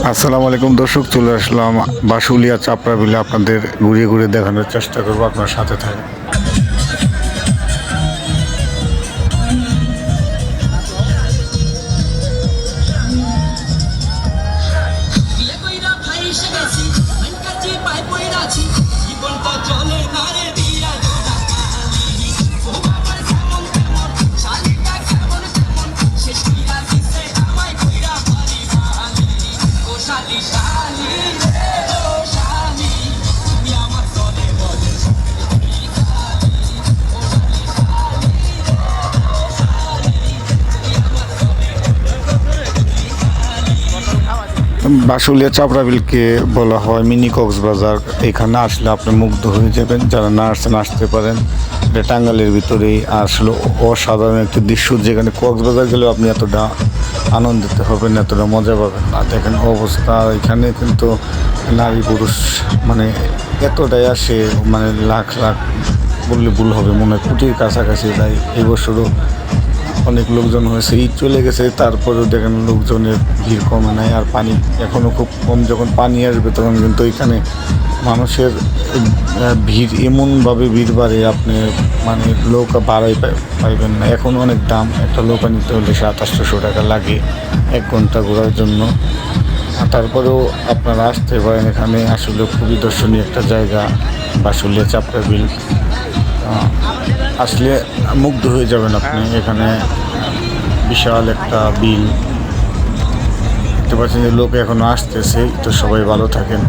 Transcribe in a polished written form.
আসসালামু আলাইকুম দর্শক, চলে আসলাম বাসুলিয়া চাপড়া বিলে। আপনাদের ঘুরিয়ে ঘুরিয়ে দেখানোর চেষ্টা করবো, আপনার সাথে থাকে। বাসুলিয়া চাপড়া বিলকে বলা হয় মিনি কক্সবাজার। এখানে আসলে আপনি মুগ্ধ হয়ে যাবেন। যারা না আসছেন আসতে পারেন। এটা টাঙ্গাইলের ভিতরেই আসলে অসাধারণ একটি দৃশ্য, যেখানে কক্সবাজার গেলেও আপনি এতটা আনন্দিত হবেন, এতটা মজা পাবেন না। দেখেন অবস্থা, এখানে কিন্তু নারী পুরুষ মানে এতটাই আসে, মানে লাখ লাখ বললে ভুল হবে, মনে হয় কোটির কাছাকাছি যায়। এই বছরও অনেক লোকজন হয়েছে, ঈদ চলে গেছে, তারপরেও দেখেন লোকজনের ভিড় কমে নাই। আর পানি এখনও খুব কম, যখন পানি আসবে তখন কিন্তু এখানে মানুষের ভিড় এমনভাবে ভিড় বাড়ে, আপনি মানে নৌকা ভাড়াই পাইবেন না। এখন অনেক দাম, একটা নৌকা নিতে হলে 2700 টাকা লাগে 1 ঘন্টা ঘোরার জন্য। তারপরেও আপনারা আসতে পারেন, এখানে আসলে খুবই দর্শনীয় একটা জায়গা বাসুলিয়া চাপড়া বিল। আসলে মুগ্ধ হয়ে যাবেন আপনি। এখানে বিশাল একটা বিল দেখতে পাচ্ছেন যে লোক এখনো আসতেছে। তো সবাই ভালো থাকেন।